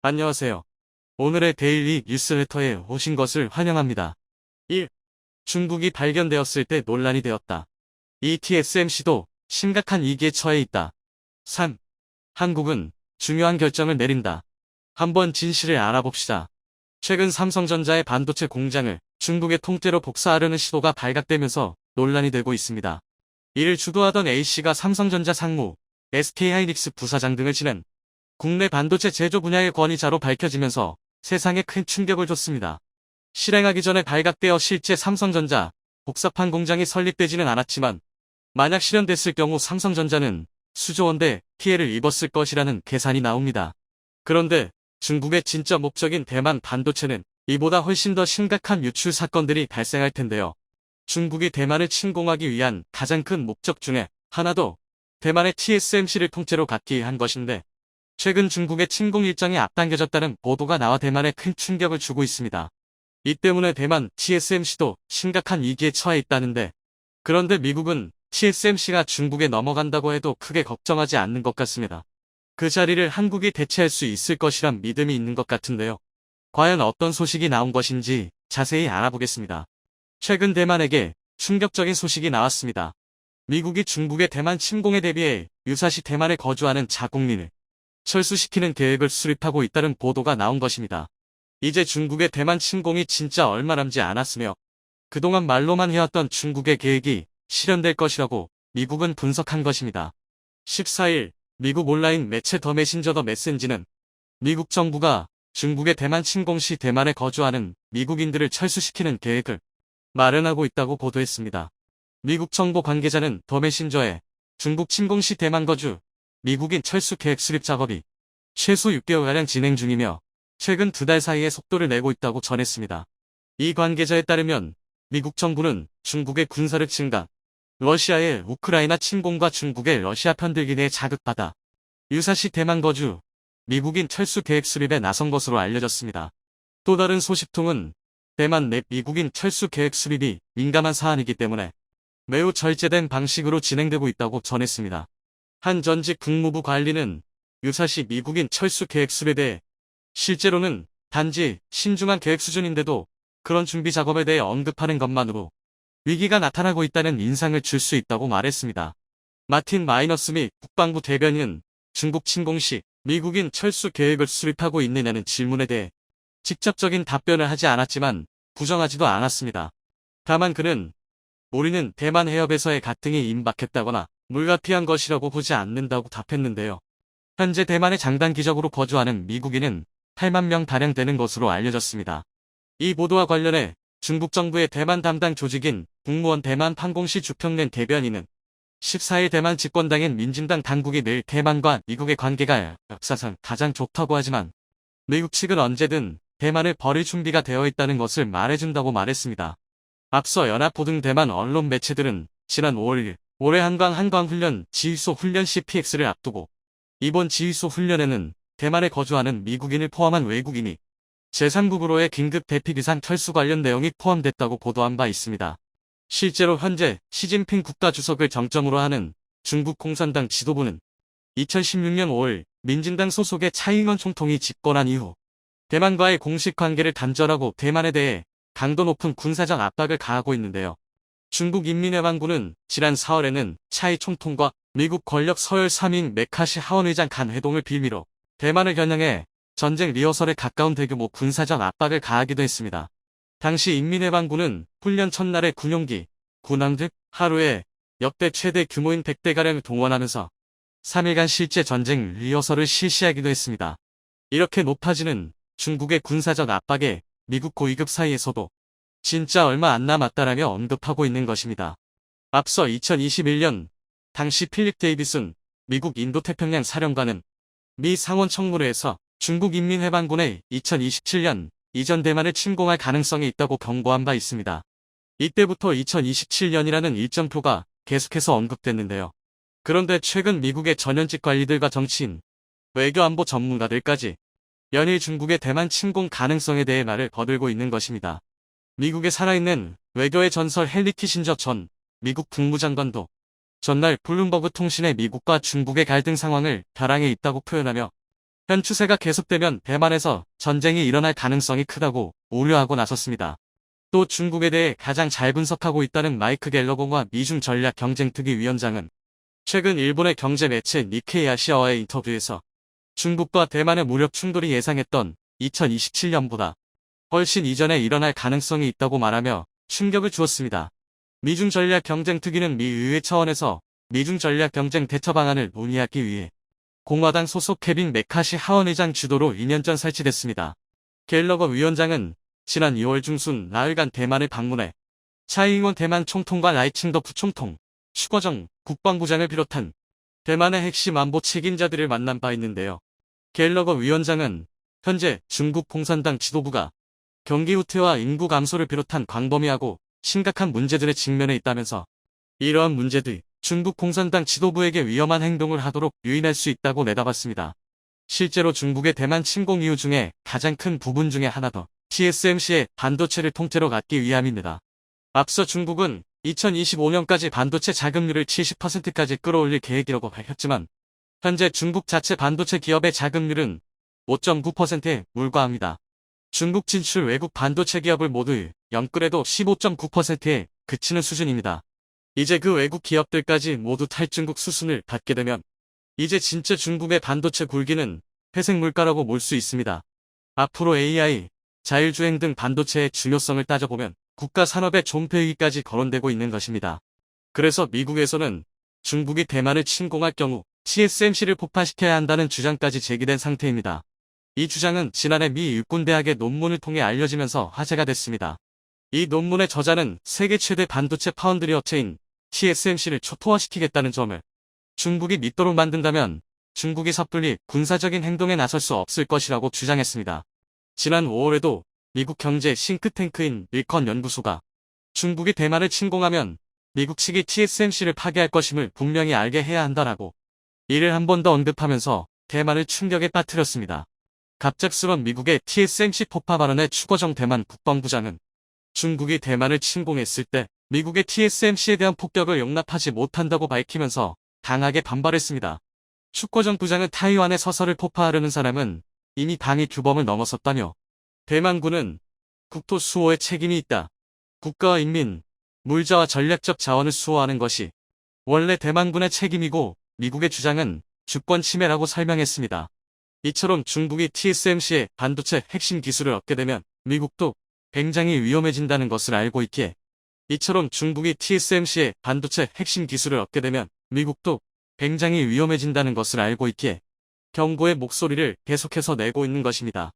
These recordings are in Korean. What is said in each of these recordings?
안녕하세요. 오늘의 데일리 뉴스레터에 오신 것을 환영합니다. 1. 중국이 발견되었을 때 논란이 되었다. 이 TSMC도 심각한 위기에 처해 있다. 3. 한국은 중요한 결정을 내린다. 한번 진실을 알아봅시다. 최근 삼성전자의 반도체 공장을 중국의 통째로 복사하려는 시도가 발각되면서 논란이 되고 있습니다. 이를 주도하던 A씨가 삼성전자 상무, SK하이닉스 부사장 등을 지낸 국내 반도체 제조 분야의 권위자로 밝혀지면서 세상에 큰 충격을 줬습니다. 실행하기 전에 발각되어 실제 삼성전자 복사판 공장이 설립되지는 않았지만 만약 실현됐을 경우 삼성전자는 수조 원대 피해를 입었을 것이라는 계산이 나옵니다. 그런데 중국의 진짜 목적인 대만 반도체는 이보다 훨씬 더 심각한 유출 사건들이 발생할 텐데요. 중국이 대만을 침공하기 위한 가장 큰 목적 중에 하나도 대만의 TSMC를 통째로 갖기 위한 것인데 최근 중국의 침공 일정이 앞당겨졌다는 보도가 나와 대만에 큰 충격을 주고 있습니다. 이 때문에 대만 TSMC도 심각한 위기에 처해 있다는데 그런데 미국은 TSMC가 중국에 넘어간다고 해도 크게 걱정하지 않는 것 같습니다. 그 자리를 한국이 대체할 수 있을 것이란 믿음이 있는 것 같은데요. 과연 어떤 소식이 나온 것인지 자세히 알아보겠습니다. 최근 대만에게 충격적인 소식이 나왔습니다. 미국이 중국의 대만 침공에 대비해 유사시 대만에 거주하는 자국민을 철수시키는 계획을 수립하고 있다는 보도가 나온 것입니다. 이제 중국의 대만 침공이 진짜 얼마 남지 않았으며 그동안 말로만 해왔던 중국의 계획이 실현될 것이라고 미국은 분석한 것입니다. 14일 미국 온라인 매체 더 메신저 더 메신지는 미국 정부가 중국의 대만 침공 시 대만에 거주하는 미국인들을 철수시키는 계획을 마련하고 있다고 보도했습니다. 미국 정보 관계자는 더 메신저에 중국 침공 시 대만 거주 미국인 철수 계획 수립 작업이 최소 6개월가량 진행 중이며 최근 2달 사이에 속도를 내고 있다고 전했습니다. 이 관계자에 따르면 미국 정부는 중국의 군사력 증강, 러시아의 우크라이나 침공과 중국의 러시아 편들기 내에 자극받아 유사시 대만 거주 미국인 철수 계획 수립에 나선 것으로 알려졌습니다. 또 다른 소식통은 대만 내 미국인 철수 계획 수립이 민감한 사안이기 때문에 매우 절제된 방식으로 진행되고 있다고 전했습니다. 한 전직 국무부 관리는 유사시 미국인 철수 계획 수립에 대해 실제로는 단지 신중한 계획 수준인데도 그런 준비 작업에 대해 언급하는 것만으로 위기가 나타나고 있다는 인상을 줄 수 있다고 말했습니다. 마틴 마이너스 미 국방부 대변인은 중국 침공 시 미국인 철수 계획을 수립하고 있느냐는 질문에 대해 직접적인 답변을 하지 않았지만 부정하지도 않았습니다. 다만 그는 우리는 대만 해협에서의 갈등이 임박했다거나 불가피한 것이라고 보지 않는다고 답했는데요. 현재 대만에 장단기적으로 거주하는 미국인은 8만 명 가량 되는 것으로 알려졌습니다. 이 보도와 관련해 중국 정부의 대만 담당 조직인 국무원 대만 판공시 주평낸 대변인은 14일 대만 집권당인 민진당 당국이 늘 대만과 미국의 관계가 역사상 가장 좋다고 하지만 미국 측은 언제든 대만을 버릴 준비가 되어 있다는 것을 말해준다고 말했습니다. 앞서 연합보 등 대만 언론 매체들은 지난 5월 1일 올해 한광 한광훈련 지휘소 훈련 CPX를 앞두고 이번 지휘소 훈련에는 대만에 거주하는 미국인을 포함한 외국인이 제3국으로의 긴급 대피 비상 철수 관련 내용이 포함됐다고 보도한 바 있습니다. 실제로 현재 시진핑 국가주석을 정점으로 하는 중국 공산당 지도부는 2016년 5월 민진당 소속의 차이잉원 총통이 집권한 이후 대만과의 공식 관계를 단절하고 대만에 대해 강도 높은 군사적 압박을 가하고 있는데요. 중국 인민해방군은 지난 4월에는 차이 총통과 미국 권력 서열 3인 메카시 하원의장 간 회동을 빌미로 대만을 겨냥해 전쟁 리허설에 가까운 대규모 군사적 압박을 가하기도 했습니다. 당시 인민해방군은 훈련 첫날에 군용기, 군함 등 하루에 역대 최대 규모인 100대가량을 동원하면서 3일간 실제 전쟁 리허설을 실시하기도 했습니다. 이렇게 높아지는 중국의 군사적 압박에 미국 고위급 사이에서도 진짜 얼마 안 남았다라며 언급하고 있는 것입니다. 앞서 2021년 당시 필립 데이비슨 미국 인도태평양 사령관은 미 상원 청문회에서 중국 인민해방군의 2027년 이전 대만을 침공할 가능성이 있다고 경고한 바 있습니다. 이때부터 2027년이라는 일정표가 계속해서 언급됐는데요. 그런데 최근 미국의 전현직 관리들과 정치인, 외교안보 전문가들까지 연일 중국의 대만 침공 가능성에 대해 말을 거들고 있는 것입니다. 미국에 살아있는 외교의 전설 헨리 키신저 전 미국 국무장관도 전날 블룸버그 통신에 미국과 중국의 갈등 상황을 벼랑에 있다고 표현하며 현 추세가 계속되면 대만에서 전쟁이 일어날 가능성이 크다고 우려하고 나섰습니다. 또 중국에 대해 가장 잘 분석하고 있다는 마이크 갤러거와 미중 전략 경쟁특위 위원장은 최근 일본의 경제 매체 니케이 아시아와의 인터뷰에서 중국과 대만의 무력 충돌이 예상했던 2027년보다 훨씬 이전에 일어날 가능성이 있다고 말하며 충격을 주었습니다. 미중 전략 경쟁특위는 미 의회 차원에서 미중 전략 경쟁 대처 방안을 논의하기 위해 공화당 소속 케빈 메카시 하원의장 주도로 2년 전 설치됐습니다. 갤러거 위원장은 지난 2월 중순 나흘간 대만을 방문해 차이잉원 대만 총통과 라이칭더 부총통, 추거정 국방부장을 비롯한 대만의 핵심 안보 책임자들을 만난 바 있는데요. 갤러거 위원장은 현재 중국 공산당 지도부가 경기 후퇴와 인구 감소를 비롯한 광범위하고 심각한 문제들에 직면해 있다면서 이러한 문제들이 중국 공산당 지도부에게 위험한 행동을 하도록 유인할 수 있다고 내다봤습니다. 실제로 중국의 대만 침공 이유 중에 가장 큰 부분 중에 하나도 TSMC의 반도체를 통째로 갖기 위함입니다. 앞서 중국은 2025년까지 반도체 자금률을 70%까지 끌어올릴 계획이라고 밝혔지만 현재 중국 자체 반도체 기업의 자금률은 5.9%에 불과합니다. 중국 진출 외국 반도체 기업을 모두 영끌해도 15.9%에 그치는 수준입니다. 이제 그 외국 기업들까지 모두 탈중국 수순을 밟게 되면 이제 진짜 중국의 반도체 굴기는 회색 물가라고 볼 수 있습니다. 앞으로 AI, 자율주행 등 반도체의 중요성을 따져보면 국가 산업의 존폐위기까지 거론되고 있는 것입니다. 그래서 미국에서는 중국이 대만을 침공할 경우 TSMC를 폭파시켜야 한다는 주장까지 제기된 상태입니다. 이 주장은 지난해 미 육군대학의 논문을 통해 알려지면서 화제가 됐습니다. 이 논문의 저자는 세계 최대 반도체 파운드리 업체인 TSMC를 초토화시키겠다는 점을 중국이 믿도록 만든다면 중국이 섣불리 군사적인 행동에 나설 수 없을 것이라고 주장했습니다. 지난 5월에도 미국 경제 싱크탱크인 밀컨 연구소가 중국이 대만을 침공하면 미국 측이 TSMC를 파괴할 것임을 분명히 알게 해야 한다라고 이를 한 번 더 언급하면서 대만을 충격에 빠뜨렸습니다. 갑작스런 미국의 TSMC 폭파 발언에 추거정 대만 국방부장은 중국이 대만을 침공했을 때 미국의 TSMC에 대한 폭격을 용납하지 못한다고 밝히면서 강하게 반발했습니다. 추거정 부장은 타이완의 서서를 폭파하려는 사람은 이미 당의 규범을 넘어섰다며 대만군은 국토 수호에 책임이 있다. 국가와 인민, 물자와 전략적 자원을 수호하는 것이 원래 대만군의 책임이고 미국의 주장은 주권 침해라고 설명했습니다. 이처럼 중국이 TSMC의 반도체 핵심 기술을 얻게 되면 미국도 굉장히 위험해진다는 것을 알고 있기에 이처럼 중국이 TSMC의 반도체 핵심 기술을 얻게 되면 미국도 굉장히 위험해진다는 것을 알고 있기에 경고의 목소리를 계속해서 내고 있는 것입니다.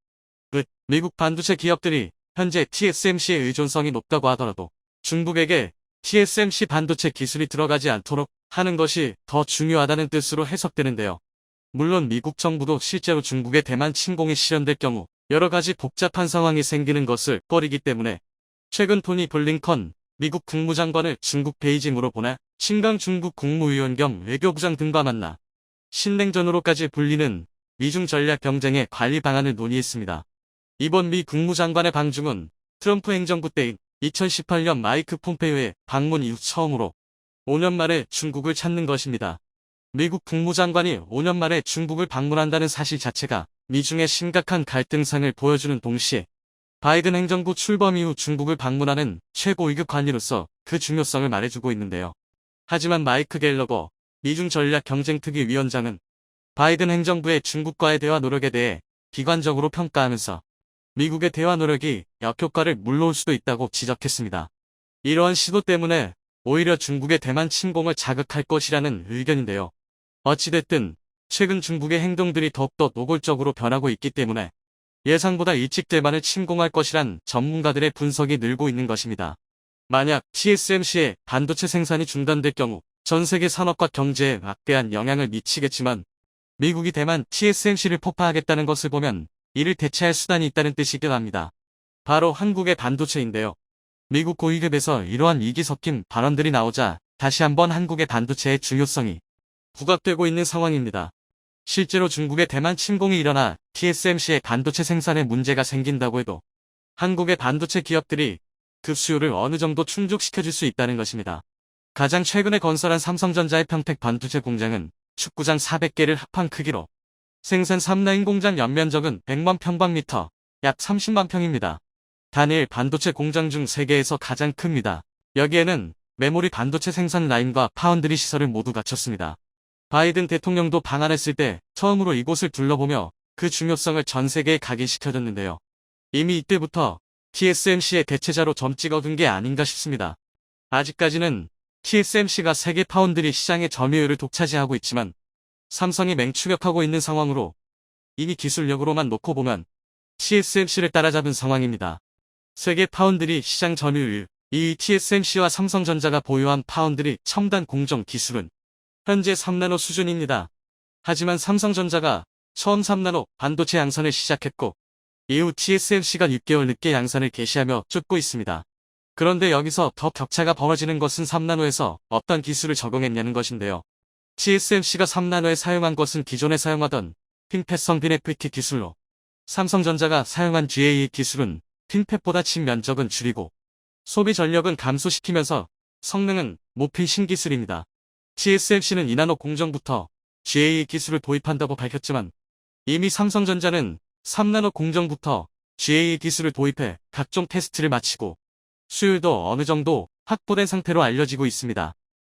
미국 반도체 기업들이 현재 TSMC의 의존성이 높다고 하더라도 중국에게 TSMC 반도체 기술이 들어가지 않도록 하는 것이 더 중요하다는 뜻으로 해석되는데요. 물론 미국 정부도 실제로 중국의 대만 침공이 실현될 경우 여러 가지 복잡한 상황이 생기는 것을 꺼리기 때문에 최근 토니 블링컨 미국 국무장관을 중국 베이징으로 보내 신강 중국 국무위원 겸 외교부장 등과 만나 신냉전으로까지 불리는 미중 전략 경쟁의 관리 방안을 논의했습니다. 이번 미 국무장관의 방중은 트럼프 행정부 때인 2018년 마이크 폼페이오의 방문 이후 처음으로 5년 만에 중국을 찾는 것입니다. 미국 국무장관이 5년 만에 중국을 방문한다는 사실 자체가 미중의 심각한 갈등상을 보여주는 동시에 바이든 행정부 출범 이후 중국을 방문하는 최고 위급 관리로서 그 중요성을 말해주고 있는데요. 하지만 마이크 갤러거 미중 전략 경쟁특위 위원장은 바이든 행정부의 중국과의 대화 노력에 대해 비관적으로 평가하면서 미국의 대화 노력이 역효과를 물러올 수도 있다고 지적했습니다. 이러한 시도 때문에 오히려 중국의 대만 침공을 자극할 것이라는 의견인데요. 어찌됐든 최근 중국의 행동들이 더욱더 노골적으로 변하고 있기 때문에 예상보다 일찍 대만을 침공할 것이란 전문가들의 분석이 늘고 있는 것입니다. 만약 TSMC의 반도체 생산이 중단될 경우 전 세계 산업과 경제에 막대한 영향을 미치겠지만 미국이 대만 TSMC를 폭파하겠다는 것을 보면 이를 대체할 수단이 있다는 뜻이기도 합니다. 바로 한국의 반도체인데요. 미국 고위급에서 이러한 이기 섞인 발언들이 나오자 다시 한번 한국의 반도체의 중요성이 부각되고 있는 상황입니다. 실제로 중국의 대만 침공이 일어나 TSMC의 반도체 생산에 문제가 생긴다고 해도 한국의 반도체 기업들이 그 수요를 어느 정도 충족시켜줄 수 있다는 것입니다. 가장 최근에 건설한 삼성전자의 평택 반도체 공장은 축구장 400개를 합한 크기로 생산 3라인 공장 연면적은 100만 평방미터, 약 30만 평입니다. 단일 반도체 공장 중 세계에서 가장 큽니다. 여기에는 메모리 반도체 생산 라인과 파운드리 시설을 모두 갖췄습니다. 바이든 대통령도 방한했을 때 처음으로 이곳을 둘러보며 그 중요성을 전 세계에 각인시켜줬는데요. 이미 이때부터 TSMC의 대체자로 점 찍어둔 게 아닌가 싶습니다. 아직까지는 TSMC가 세계 파운드리 시장의 점유율을 독차지하고 있지만 삼성이 맹추격하고 있는 상황으로 이미 기술력으로만 놓고 보면 TSMC를 따라잡은 상황입니다. 세계 파운드리 시장 점유율 2위 TSMC와 삼성전자가 보유한 파운드리 첨단 공정 기술은 현재 3나노 수준입니다. 하지만 삼성전자가 처음 3나노 반도체 양산을 시작했고 이후 TSMC가 6개월 늦게 양산을 개시하며 쫓고 있습니다. 그런데 여기서 더 격차가 벌어지는 것은 3나노에서 어떤 기술을 적용했냐는 것인데요. TSMC가 3나노에 사용한 것은 기존에 사용하던 핀펫성 빈FET 기술로 삼성전자가 사용한 GAE 기술은 핀펫보다 칩 면적은 줄이고 소비 전력은 감소시키면서 성능은 높인 신기술입니다. TSMC는 2나노 공정부터 GAE 기술을 도입한다고 밝혔지만 이미 삼성전자는 3나노 공정부터 GAE 기술을 도입해 각종 테스트를 마치고 수율도 어느 정도 확보된 상태로 알려지고 있습니다.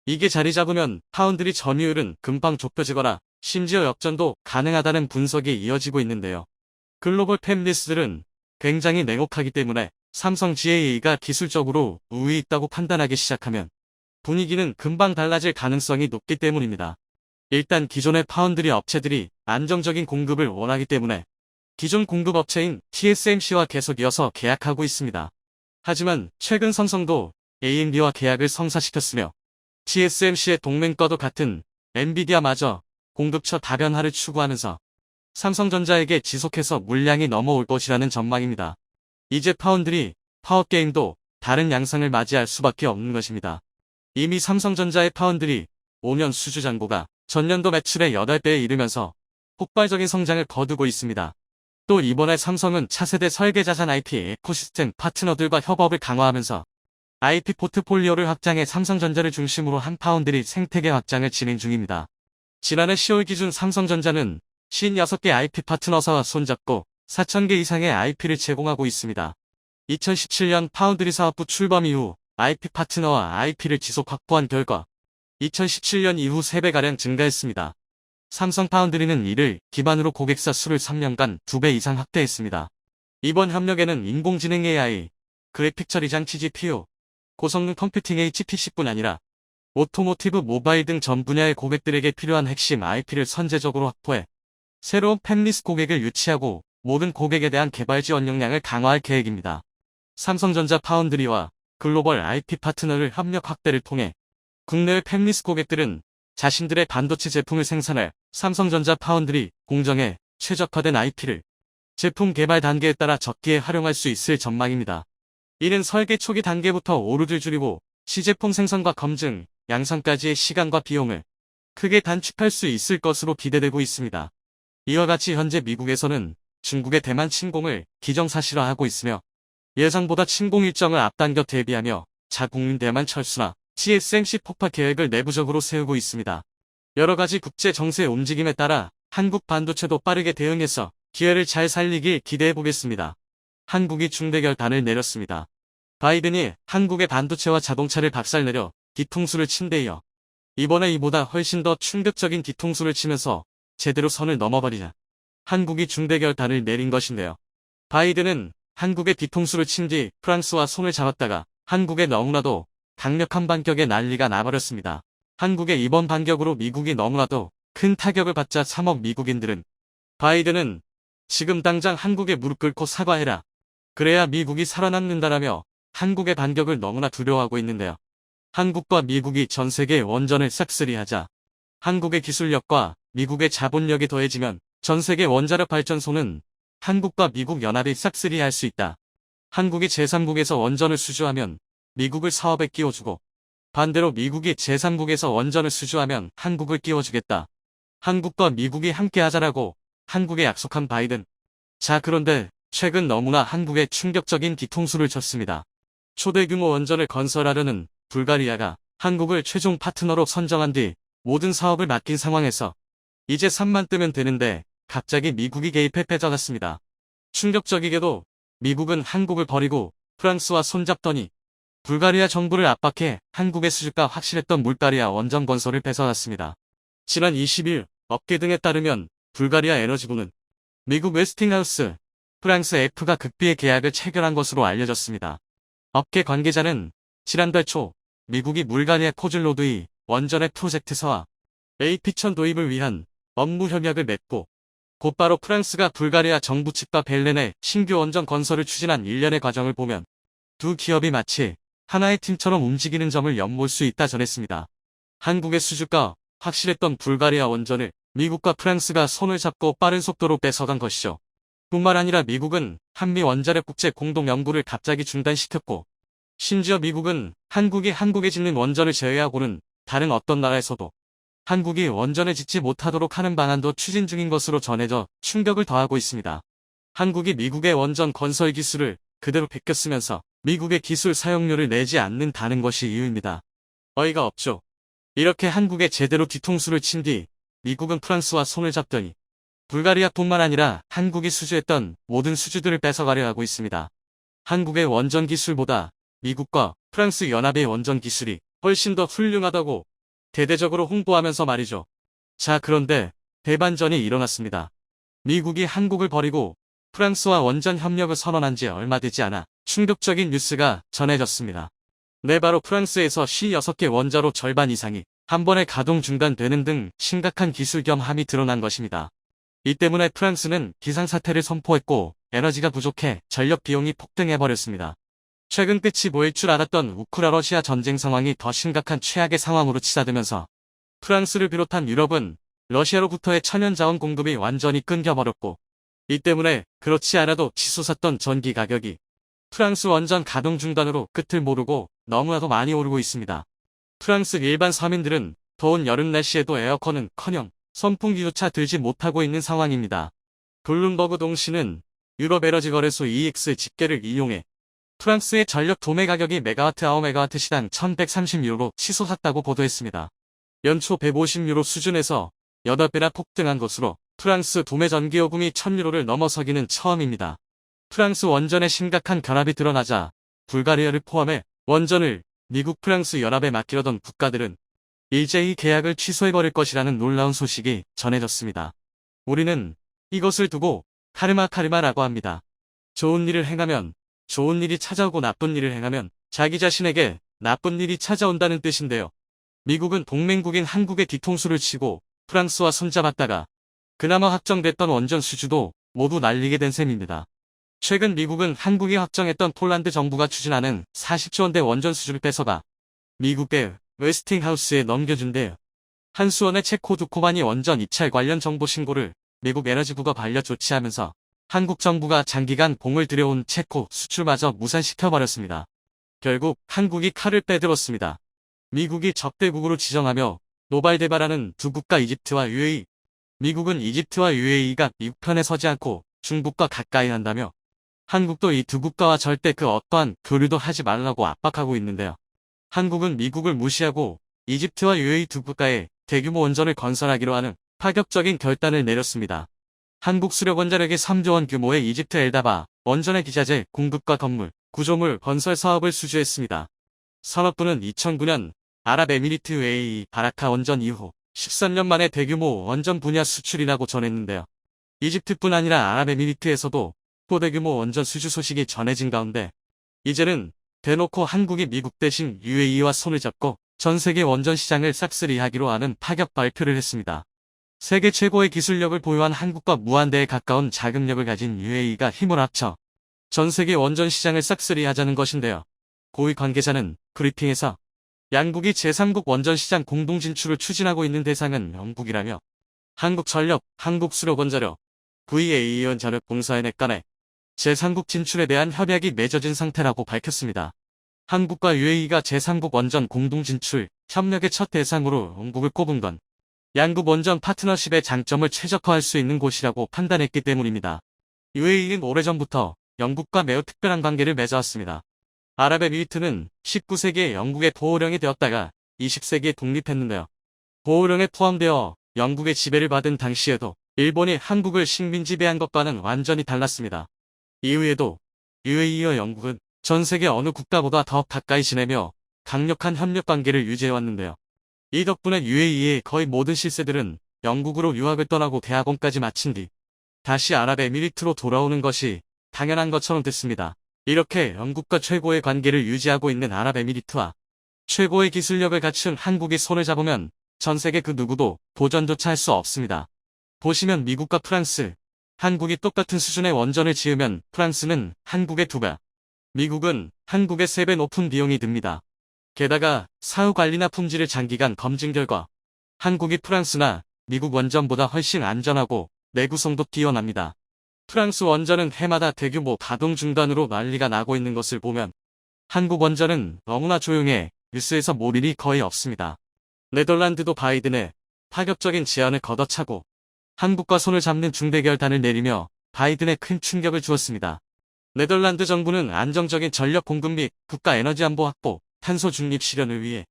이게 자리 잡으면 파운드리 점유율은 금방 좁혀지거나 심지어 역전도 가능하다는 분석이 이어지고 있는데요. 글로벌 팹리스들은 굉장히 냉혹하기 때문에 삼성 GAE가 기술적으로 우위 있다고 판단하기 시작하면 분위기는 금방 달라질 가능성이 높기 때문입니다. 일단 기존의 파운드리 업체들이 안정적인 공급을 원하기 때문에 기존 공급 업체인 TSMC와 계속 이어서 계약하고 있습니다. 하지만 최근 삼성도 AMD와 계약을 성사시켰으며 TSMC의 동맹과도 같은 엔비디아마저 공급처 다변화를 추구하면서 삼성전자에게 지속해서 물량이 넘어올 것이라는 전망입니다. 이제 파운드리, 파워게임도 다른 양상을 맞이할 수밖에 없는 것입니다. 이미 삼성전자의 파운드리 5년 수주 잔고가 전년도 매출의 8배에 이르면서 폭발적인 성장을 거두고 있습니다. 또 이번에 삼성은 차세대 설계자산 IP 에코시스템 파트너들과 협업을 강화하면서 IP 포트폴리오를 확장해 삼성전자를 중심으로 한 파운드리 생태계 확장을 진행 중입니다. 지난해 10월 기준 삼성전자는 56개 IP 파트너사와 손잡고 4,000개 이상의 IP를 제공하고 있습니다. 2017년 파운드리 사업부 출범 이후 IP 파트너와 IP를 지속 확보한 결과 2017년 이후 3배가량 증가했습니다. 삼성 파운드리는 이를 기반으로 고객사 수를 3년간 2배 이상 확대했습니다. 이번 협력에는 인공지능 AI, 그래픽 처리장 GPU, 고성능 컴퓨팅 HPC뿐 아니라 오토모티브 모바일 등 전 분야의 고객들에게 필요한 핵심 IP를 선제적으로 확보해 새로운 팹리스 고객을 유치하고 모든 고객에 대한 개발 지원 역량을 강화할 계획입니다. 삼성전자 파운드리와 글로벌 IP 파트너를 협력 확대를 통해 국내의 팹리스 고객들은 자신들의 반도체 제품을 생산할 삼성전자 파운드리 공정에 최적화된 IP를 제품 개발 단계에 따라 적기에 활용할 수 있을 전망입니다. 이는 설계 초기 단계부터 오류를 줄이고 시제품 생산과 검증, 양산까지의 시간과 비용을 크게 단축할 수 있을 것으로 기대되고 있습니다. 이와 같이 현재 미국에서는 중국의 대만 침공을 기정사실화하고 있으며 예상보다 침공 일정을 앞당겨 대비하며 자국민 대만 철수나 TSMC 폭파 계획을 내부적으로 세우고 있습니다. 여러 가지 국제 정세 움직임에 따라 한국 반도체도 빠르게 대응해서 기회를 잘 살리길 기대해 보겠습니다. 한국이 중대 결단을 내렸습니다. 바이든이 한국의 반도체와 자동차를 박살내려 뒤통수를 친 데 이어 이번에 이보다 훨씬 더 충격적인 뒤통수를 치면서 제대로 선을 넘어버리자 한국이 중대 결단을 내린 것인데요. 바이든은 한국의 뒤통수를 친 뒤 프랑스와 손을 잡았다가 한국에 너무나도 강력한 반격에 난리가 나버렸습니다. 한국의 이번 반격으로 미국이 너무나도 큰 타격을 받자 3억 미국인들은 바이든은 지금 당장 한국에 무릎 꿇고 사과해라. 그래야 미국이 살아남는다라며 한국의 반격을 너무나 두려워하고 있는데요. 한국과 미국이 전 세계 원전을 싹쓸이하자 한국의 기술력과 미국의 자본력이 더해지면 전 세계 원자력 발전소는 한국과 미국 연합이 싹쓸이할 수 있다. 한국이 제3국에서 원전을 수주하면 미국을 사업에 끼워주고 반대로 미국이 제3국에서 원전을 수주하면 한국을 끼워주겠다. 한국과 미국이 함께하자라고 한국에 약속한 바이든. 자, 그런데 최근 너무나 한국에 충격적인 뒤통수를 쳤습니다. 초대규모 원전을 건설하려는 불가리아가 한국을 최종 파트너로 선정한 뒤 모든 사업을 맡긴 상황에서 이제 3만 뜨면 되는데 갑자기 미국이 개입해 뺏어갔습니다. 충격적이게도 미국은 한국을 버리고 프랑스와 손잡더니 불가리아 정부를 압박해 한국의 수주가 확실했던 물가리아 원전 건설을 뺏어갔습니다. 지난 20일 업계 등에 따르면 불가리아 에너지부는 미국 웨스팅하우스, 프랑스 F가 극비의 계약을 체결한 것으로 알려졌습니다. 업계 관계자는 지난달 초 미국이 불가리아 코즐로드의 원전의 프로젝트사와 AP천 도입을 위한 업무 협약을 맺고 곧바로 프랑스가 불가리아 정부 측과 벨렌의 신규 원전 건설을 추진한 일련의 과정을 보면 두 기업이 마치 하나의 팀처럼 움직이는 점을 엿볼 수 있다 전했습니다. 한국의 수주가 확실했던 불가리아 원전을 미국과 프랑스가 손을 잡고 빠른 속도로 뺏어간 것이죠. 뿐만 아니라 미국은 한미 원자력 국제 공동 연구를 갑자기 중단시켰고 심지어 미국은 한국에 짓는 원전을 제외하고는 다른 어떤 나라에서도 한국이 원전을 짓지 못하도록 하는 방안도 추진 중인 것으로 전해져 충격을 더하고 있습니다. 한국이 미국의 원전 건설 기술을 그대로 베꼈으면서 미국의 기술 사용료를 내지 않는다는 것이 이유입니다. 어이가 없죠. 이렇게 한국에 제대로 뒤통수를 친 뒤 미국은 프랑스와 손을 잡더니 불가리아뿐만 아니라 한국이 수주했던 모든 수주들을 뺏어가려 하고 있습니다. 한국의 원전 기술보다 미국과 프랑스 연합의 원전 기술이 훨씬 더 훌륭하다고 대대적으로 홍보하면서 말이죠. 자, 그런데 대반전이 일어났습니다. 미국이 한국을 버리고 프랑스와 원전 협력을 선언한 지 얼마 되지 않아 충격적인 뉴스가 전해졌습니다. 네, 바로 프랑스에서 16개 원자로 절반 이상이 한 번에 가동 중단되는 등 심각한 기술 겸함이 드러난 것입니다. 이 때문에 프랑스는 비상사태를 선포했고 에너지가 부족해 전력 비용이 폭등해버렸습니다. 최근 끝이 보일 줄 알았던 우크라 러시아 전쟁 상황이 더 심각한 최악의 상황으로 치닫으면서 프랑스를 비롯한 유럽은 러시아로부터의 천연자원 공급이 완전히 끊겨버렸고 이 때문에 그렇지 않아도 치솟았던 전기 가격이 프랑스 원전 가동 중단으로 끝을 모르고 너무나도 많이 오르고 있습니다. 프랑스 일반 서민들은 더운 여름 날씨에도 에어컨은커녕 선풍기조차 들지 못하고 있는 상황입니다. 블룸버그 동시는 유럽 에너지 거래소 EX 집계를 이용해 프랑스의 전력 도매 가격이 메가와트/아워 메가와트 시당 1130유로로 치솟았다고 보도했습니다. 연초 150유로 수준에서 8배나 폭등한 것으로 프랑스 도매 전기요금이 1000유로를 넘어서기는 처음입니다. 프랑스 원전의 심각한 결합이 드러나자 불가리아를 포함해 원전을 미국 프랑스 연합에 맡기려던 국가들은 일제히 계약을 취소해버릴 것이라는 놀라운 소식이 전해졌습니다. 우리는 이것을 두고 카르마라고 합니다. 좋은 일을 행하면 좋은 일이 찾아오고 나쁜 일을 행하면 자기 자신에게 나쁜 일이 찾아온다는 뜻인데요. 미국은 동맹국인 한국의 뒤통수를 치고 프랑스와 손잡았다가 그나마 확정됐던 원전 수주도 모두 날리게 된 셈입니다. 최근 미국은 한국이 확정했던 폴란드 정부가 추진하는 40조 원대 원전 수주를 뺏어가 미국의 웨스팅하우스에 넘겨준대요. 한수원의 체코 두코바니 원전 입찰 관련 정보 신고를 미국 에너지부가 반려 조치하면서 한국 정부가 장기간 공을 들여온 체코 수출마저 무산시켜버렸습니다. 결국 한국이 칼을 빼들었습니다. 미국이 적대국으로 지정하며 노발대발하는 두 국가 이집트와 UAE. 미국은 이집트와 UAE가 미국 편에 서지 않고 중국과 가까이 한다며 한국도 이 두 국가와 절대 그 어떠한 교류도 하지 말라고 압박하고 있는데요. 한국은 미국을 무시하고 이집트와 UAE 두 국가에 대규모 원전을 건설하기로 하는 파격적인 결단을 내렸습니다. 한국수력원자력이 3조 원 규모의 이집트 엘다바 원전의 기자재 공급과 건물, 구조물 건설 사업을 수주했습니다. 산업부는 2009년 아랍에미리트 UAE 바라카 원전 이후 13년 만에 대규모 원전 분야 수출이라고 전했는데요. 이집트뿐 아니라 아랍에미리트에서도 또 대규모 원전 수주 소식이 전해진 가운데 이제는 대놓고 한국이 미국 대신 UAE와 손을 잡고 전 세계 원전 시장을 싹쓸이하기로 하는 파격 발표를 했습니다. 세계 최고의 기술력을 보유한 한국과 무한대에 가까운 자금력을 가진 UAE가 힘을 합쳐 전 세계 원전 시장을 싹쓸이하자는 것인데요. 고위 관계자는 브리핑에서 양국이 제3국 원전 시장 공동 진출을 추진하고 있는 대상은 영국이라며 한국전력, 한국수력원자력, VAE원자력공사연의 간에 제3국 진출에 대한 협약이 맺어진 상태라고 밝혔습니다. 한국과 UAE가 제3국 원전 공동 진출 협력의 첫 대상으로 영국을 꼽은 건 양국 원전 파트너십의 장점을 최적화할 수 있는 곳이라고 판단했기 때문입니다. UAE는 오래전부터 영국과 매우 특별한 관계를 맺어왔습니다. 아랍에미리트는 19세기에 영국의 보호령이 되었다가 20세기에 독립했는데요. 보호령에 포함되어 영국의 지배를 받은 당시에도 일본이 한국을 식민 지배한 것과는 완전히 달랐습니다. 이후에도 UAE와 영국은 전 세계 어느 국가보다 더 가까이 지내며 강력한 협력 관계를 유지해왔는데요. 이 덕분에 UAE의 거의 모든 실세들은 영국으로 유학을 떠나고 대학원까지 마친 뒤 다시 아랍에미리트로 돌아오는 것이 당연한 것처럼 됐습니다. 이렇게 영국과 최고의 관계를 유지하고 있는 아랍에미리트와 최고의 기술력을 갖춘 한국이 손을 잡으면 전 세계 그 누구도 도전조차 할 수 없습니다. 보시면 미국과 프랑스, 한국이 똑같은 수준의 원전을 지으면 프랑스는 한국의 2배, 미국은 한국의 3배 높은 비용이 듭니다. 게다가 사후 관리나 품질을 장기간 검증 결과 한국이 프랑스나 미국 원전보다 훨씬 안전하고 내구성도 뛰어납니다. 프랑스 원전은 해마다 대규모 가동 중단으로 난리가 나고 있는 것을 보면 한국 원전은 너무나 조용해 뉴스에서 볼 일이 거의 없습니다. 네덜란드도 바이든의 파격적인 제안을 걷어차고 한국과 손을 잡는 중대 결단을 내리며 바이든에 큰 충격을 주었습니다. 네덜란드 정부는 안정적인 전력 공급 및 국가 에너지 안보 확보, 탄소 중립 실현을 위해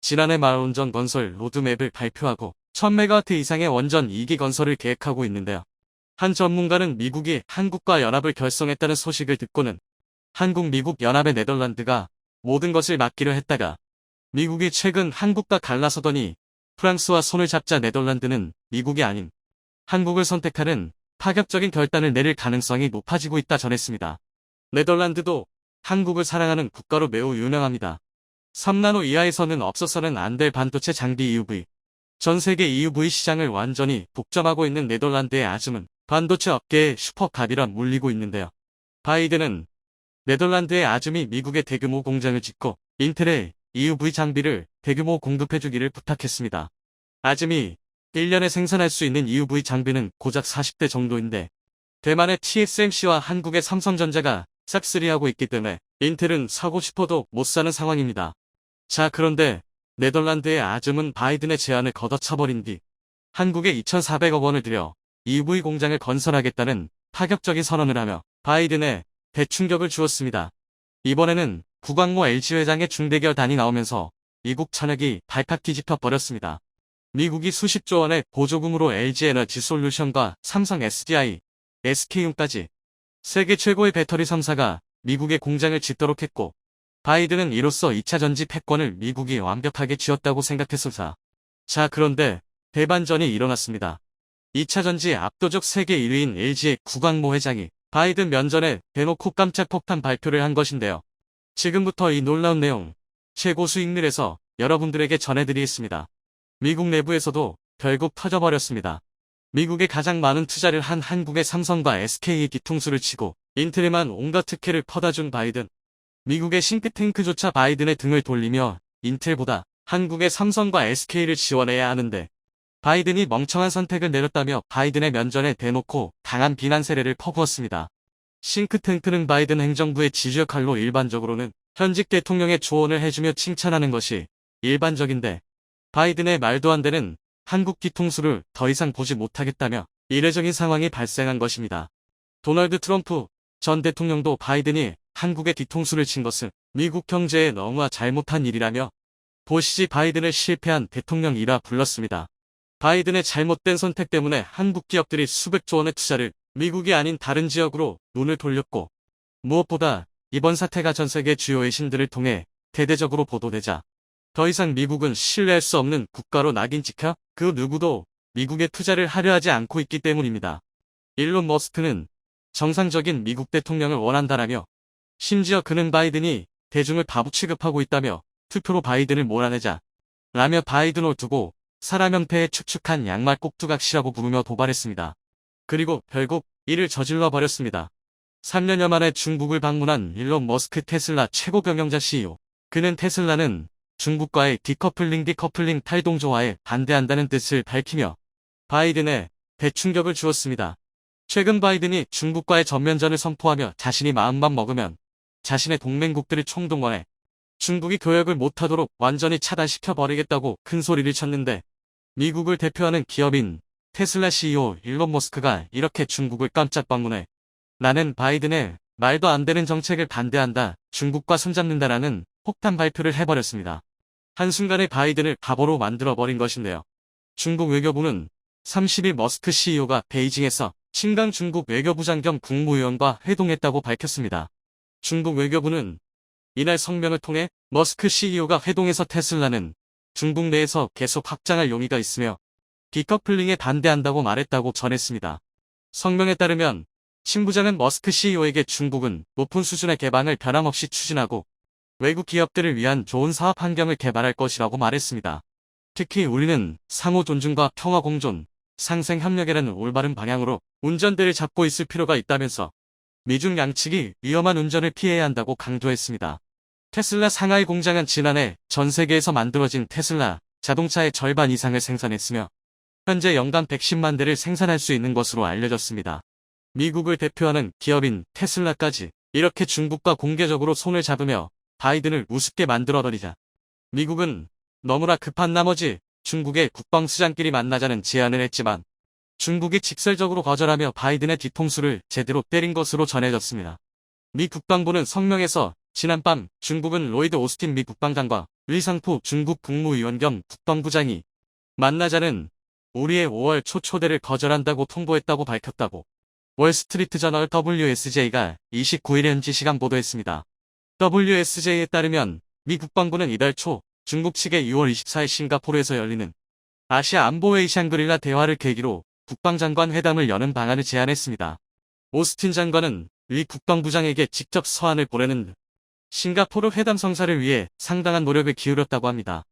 지난해 말 원전 건설 로드맵을 발표하고 1000메가와트 이상의 원전 2기 건설을 계획하고 있는데요. 한 전문가는 미국이 한국과 연합을 결성했다는 소식을 듣고는 한국, 미국 연합의 네덜란드가 모든 것을 맡기려 했다가 미국이 최근 한국과 갈라서더니 프랑스와 손을 잡자 네덜란드는 미국이 아닌 한국을 선택하는 파격적인 결단을 내릴 가능성이 높아지고 있다 전했습니다. 네덜란드도 한국을 사랑하는 국가로 매우 유명합니다. 3나노 이하에서는 없어서는 안 될 반도체 장비 EUV. 전 세계 EUV 시장을 완전히 독점하고 있는 네덜란드의 아즘은 반도체 업계의 슈퍼갑이라 물리고 있는데요. 바이든은 네덜란드의 아즘이 미국에 대규모 공장을 짓고 인텔의 EUV 장비를 대규모 공급해주기를 부탁했습니다. 아즘이 1년에 생산할 수 있는 EUV 장비는 고작 40대 정도인데 대만의 TSMC와 한국의 삼성전자가 싹쓸이하고 있기 때문에 인텔은 사고 싶어도 못 사는 상황입니다. 자, 그런데 네덜란드의 아즘은 바이든의 제안을 걷어차버린 뒤 한국에 2,400억 원을 들여 EUV 공장을 건설하겠다는 파격적인 선언을 하며 바이든에 대충격을 주었습니다. 이번에는 구광모 LG 회장의 중대결단이 나오면서 미국 천역이 발칵 뒤집혀 버렸습니다. 미국이 수십조 원의 보조금으로 LG에너지 솔루션과 삼성 SDI, SK용까지 세계 최고의 배터리 3사가 미국에 공장을 짓도록 했고 바이든은 이로써 2차 전지 패권을 미국이 완벽하게 쥐었다고 생각했습니다. 자, 그런데 대반전이 일어났습니다. 2차 전지 압도적 세계 1위인 LG의 구광모 회장이 바이든 면전에 대놓고 깜짝 폭탄 발표를 한 것인데요. 지금부터 이 놀라운 내용 최고 수익률에서 여러분들에게 전해드리겠습니다. 미국 내부에서도 결국 터져버렸습니다. 미국에 가장 많은 투자를 한 한국의 삼성과 SK의 뒤통수를 치고 인텔에만 온갖 특혜를 퍼다준 바이든. 미국의 싱크탱크조차 바이든의 등을 돌리며 인텔보다 한국의 삼성과 SK를 지원해야 하는데 바이든이 멍청한 선택을 내렸다며 바이든의 면전에 대놓고 강한 비난 세례를 퍼부었습니다. 싱크탱크는 바이든 행정부의 지주 역할로 일반적으로는 현직 대통령의 조언을 해주며 칭찬하는 것이 일반적인데 바이든의 말도 안 되는 한국 뒤통수를 더 이상 보지 못하겠다며 이례적인 상황이 발생한 것입니다. 도널드 트럼프 전 대통령도 바이든이 한국의 뒤통수를 친 것은 미국 경제에 너무나 잘못한 일이라며 보시지 바이든을 실패한 대통령이라 불렀습니다. 바이든의 잘못된 선택 때문에 한국 기업들이 수백조 원의 투자를 미국이 아닌 다른 지역으로 눈을 돌렸고 무엇보다 이번 사태가 전 세계 주요 외신들을 통해 대대적으로 보도되자 더 이상 미국은 신뢰할 수 없는 국가로 낙인 찍혀 그 누구도 미국에 투자를 하려 하지 않고 있기 때문입니다. 일론 머스크는 정상적인 미국 대통령을 원한다라며 심지어 그는 바이든이 대중을 바보 취급하고 있다며 투표로 바이든을 몰아내자 라며 바이든을 두고 사람 형태의 축축한 양말 꼭두각시라고 부르며 도발했습니다. 그리고 결국 이를 저질러 버렸습니다. 3년여 만에 중국을 방문한 일론 머스크 테슬라 최고 경영자 CEO. 그는 테슬라는 중국과의 디커플링 탈동조화에 반대한다는 뜻을 밝히며 바이든에 대충격을 주었습니다. 최근 바이든이 중국과의 전면전을 선포하며 자신이 마음만 먹으면 자신의 동맹국들을 총동원해 중국이 교역을 못하도록 완전히 차단시켜버리겠다고 큰 소리를 쳤는데 미국을 대표하는 기업인 테슬라 CEO 일론 머스크가 이렇게 중국을 깜짝 방문해 나는 바이든의 말도 안 되는 정책을 반대한다, 중국과 손잡는다라는 폭탄 발표를 해버렸습니다. 한순간에 바이든을 바보로 만들어버린 것인데요. 중국 외교부는 30일 머스크 CEO가 베이징에서 친강 중국 외교부장 겸 국무위원과 회동했다고 밝혔습니다. 중국 외교부는 이날 성명을 통해 머스크 CEO가 회동에서 테슬라는 중국 내에서 계속 확장할 용의가 있으며 디커플링에 반대한다고 말했다고 전했습니다. 성명에 따르면 신 부장은 머스크 CEO에게 중국은 높은 수준의 개방을 변함없이 추진하고 외국 기업들을 위한 좋은 사업 환경을 개발할 것이라고 말했습니다. 특히 우리는 상호 존중과 평화 공존, 상생 협력이라는 올바른 방향으로 운전대를 잡고 있을 필요가 있다면서 미중 양측이 위험한 운전을 피해야 한다고 강조했습니다. 테슬라 상하이 공장은 지난해 전 세계에서 만들어진 테슬라 자동차의 절반 이상을 생산했으며 현재 연간 110만 대를 생산할 수 있는 것으로 알려졌습니다. 미국을 대표하는 기업인 테슬라까지 이렇게 중국과 공개적으로 손을 잡으며 바이든을 우습게 만들어버리자 미국은 너무나 급한 나머지 중국의 국방수장끼리 만나자는 제안을 했지만 중국이 직설적으로 거절하며 바이든의 뒤통수를 제대로 때린 것으로 전해졌습니다. 미 국방부는 성명에서 지난밤 중국은 로이드 오스틴 미 국방장과 리상포 중국 국무위원 겸 국방부장이 만나자는 우리의 5월 초 초대를 거절한다고 통보했다고 밝혔다고 월스트리트 저널 WSJ가 29일 현지 시간 보도했습니다. WSJ에 따르면 미 국방부는 이달 초 중국 측의 6월 24일 싱가포르에서 열리는 아시아 안보회의 샹그릴라 대화를 계기로 국방장관 회담을 여는 방안을 제안했습니다. 오스틴 장관은 미 국방부장에게 직접 서한을 보내는 싱가포르 회담 성사를 위해 상당한 노력을 기울였다고 합니다.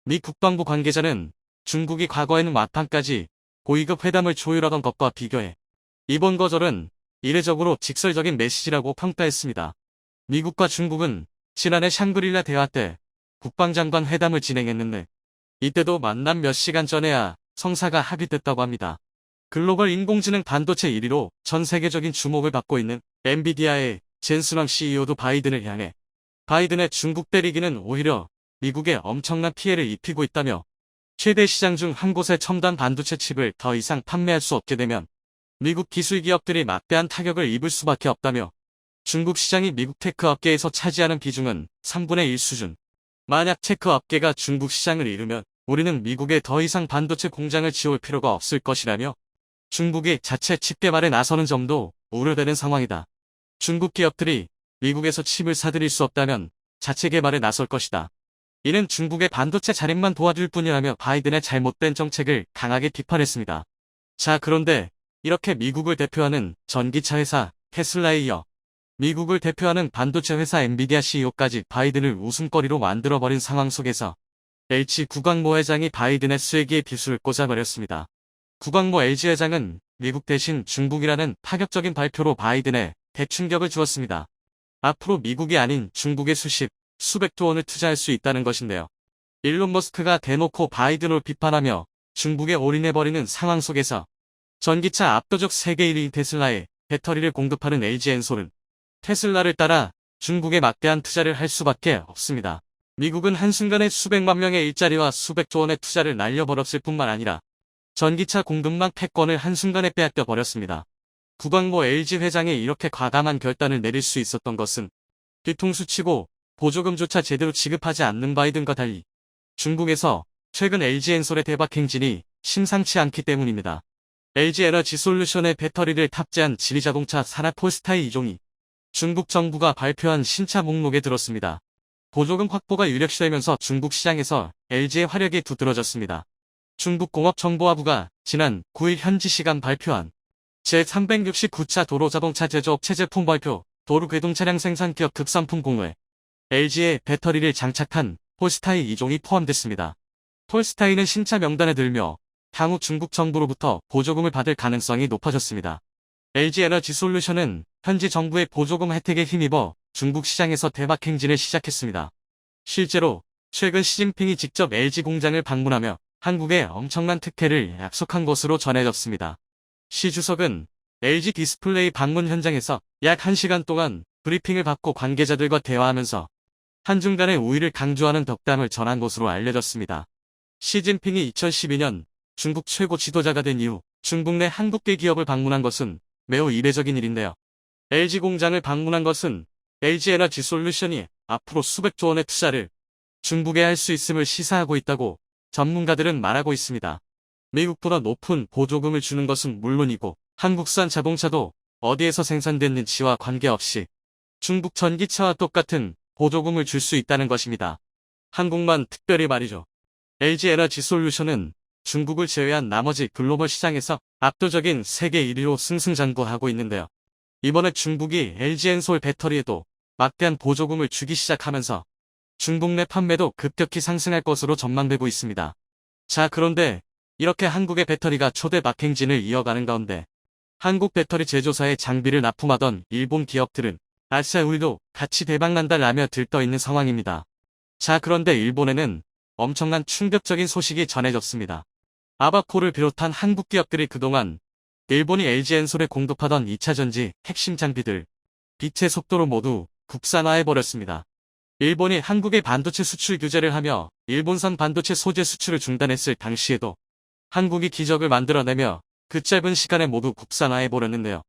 미 국방부 관계자는 중국이 과거에는 막판까지 고위급 회담을 조율하던 것과 비교해 이번 거절은 이례적으로 직설적인 메시지라고 평가했습니다. 미국과 중국은 지난해 샹그릴라 대화 때 국방장관 회담을 진행했는데 이때도 만남 몇 시간 전에야 성사가 합의됐다고 합니다. 글로벌 인공지능 반도체 1위로 전 세계적인 주목을 받고 있는 엔비디아의 젠슨 황 CEO도 바이든을 향해 바이든의 중국 때리기는 오히려 미국에 엄청난 피해를 입히고 있다며 최대 시장 중 한 곳의 첨단 반도체 칩을 더 이상 판매할 수 없게 되면 미국 기술 기업들이 막대한 타격을 입을 수밖에 없다며 중국 시장이 미국 테크 업계에서 차지하는 비중은 3분의 1 수준. 만약 테크 업계가 중국 시장을 잃으면 우리는 미국에 더 이상 반도체 공장을 지을 필요가 없을 것이라며 중국이 자체 칩 개발에 나서는 점도 우려되는 상황이다. 중국 기업들이 미국에서 칩을 사들일 수 없다면 자체 개발에 나설 것이다. 이는 중국의 반도체 자립만 도와줄 뿐이라며 바이든의 잘못된 정책을 강하게 비판했습니다. 자, 그런데 이렇게 미국을 대표하는 전기차 회사 테슬라에 이어 미국을 대표하는 반도체 회사 엔비디아 CEO까지 바이든을 웃음거리로 만들어버린 상황 속에서 LG 구광모 회장이 바이든의 쐐기에 비수를 꽂아버렸습니다. 구광모 LG 회장은 미국 대신 중국이라는 파격적인 발표로 바이든에 대충격을 주었습니다. 앞으로 미국이 아닌 중국에 수백조 원을 투자할 수 있다는 것인데요. 일론 머스크가 대놓고 바이든을 비판하며 중국에 올인해버리는 상황 속에서 전기차 압도적 세계 1위인 테슬라에 배터리를 공급하는 LG엔솔은 테슬라를 따라 중국에 막대한 투자를 할 수밖에 없습니다. 미국은 한순간에 수백만 명의 일자리와 수백조 원의 투자를 날려버렸을 뿐만 아니라 전기차 공급망 패권을 한순간에 빼앗겨 버렸습니다. 구광모 LG 회장이 이렇게 과감한 결단을 내릴 수 있었던 것은 뒤통수 치고 보조금조차 제대로 지급하지 않는 바이든과 달리 중국에서 최근 LG엔솔의 대박 행진이 심상치 않기 때문입니다. LG에너지솔루션의 배터리를 탑재한 지리자동차 산하 폴스타의 2종이 중국 정부가 발표한 신차 목록에 들었습니다. 보조금 확보가 유력시되면서 중국 시장에서 LG의 화력이 두드러졌습니다. 중국공업정보화부가 지난 9일 현지 시간 발표한 제369차 도로자동차 제조업체 제품 발표 도로궤동 차량 생산 기업 급산품 공로에 LG의 배터리를 장착한 폴스타이 2종이 포함됐습니다. 폴스타이는 신차 명단에 들며 향후 중국 정부로부터 보조금을 받을 가능성이 높아졌습니다. LG에너지솔루션은 현지 정부의 보조금 혜택에 힘입어 중국 시장에서 대박 행진을 시작했습니다. 실제로 최근 시진핑이 직접 LG 공장을 방문하며 한국에 엄청난 특혜를 약속한 것으로 전해졌습니다. 시 주석은 LG 디스플레이 방문 현장에서 약 1시간 동안 브리핑을 받고 관계자들과 대화하면서 한중간의 우위를 강조하는 덕담을 전한 것으로 알려졌습니다. 시진핑이 2012년 중국 최고 지도자가 된 이후 중국 내 한국계 기업을 방문한 것은 매우 이례적인 일인데요. LG 공장을 방문한 것은 LG에너지솔루션이 앞으로 수백조 원의 투자를 중국에 할 수 있음을 시사하고 있다고 전문가들은 말하고 있습니다. 미국보다 높은 보조금을 주는 것은 물론이고 한국산 자동차도 어디에서 생산됐는지와 관계없이 중국 전기차와 똑같은 보조금을 줄 수 있다는 것입니다. 한국만 특별히 말이죠. LG 에너지 솔루션은 중국을 제외한 나머지 글로벌 시장에서 압도적인 세계 1위로 승승장구하고 있는데요. 이번에 중국이 LG 엔솔 배터리에도 막대한 보조금을 주기 시작하면서 중국 내 판매도 급격히 상승할 것으로 전망되고 있습니다. 자, 그런데 이렇게 한국의 배터리가 초대 막행진을 이어가는 가운데 한국 배터리 제조사에 장비를 납품하던 일본 기업들은 아싸 우리도 같이 대박난다라며 들떠있는 상황입니다. 자, 그런데 일본에는 엄청난 충격적인 소식이 전해졌습니다. 아바코를 비롯한 한국 기업들이 그동안 일본이 LG 엔솔에 공급하던 2차전지 핵심 장비들 빛의 속도로 모두 국산화해버렸습니다. 일본이 한국의 반도체 수출 규제를 하며 일본산 반도체 소재 수출을 중단했을 당시에도 한국이 기적을 만들어내며 그 짧은 시간에 모두 국산화해버렸는데요.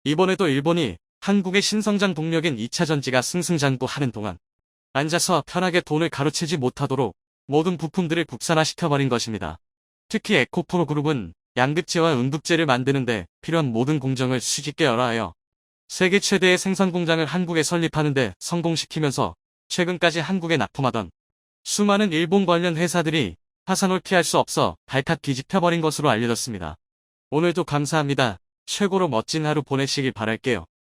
이번에도 일본이 한국의 신성장 동력인 2차전지가 승승장구하는 동안 앉아서 편하게 돈을 가로채지 못하도록 모든 부품들을 국산화시켜버린 것입니다. 특히 에코프로 그룹은 양극재와 음극재를 만드는데 필요한 모든 공정을 수직계열화하여 세계 최대의 생산 공장을 한국에 설립하는데 성공시키면서 최근까지 한국에 납품하던 수많은 일본 관련 회사들이 파산을 피할 수 없어 발칵 뒤집혀버린 것으로 알려졌습니다. 오늘도 감사합니다. 최고로 멋진 하루 보내시길 바랄게요.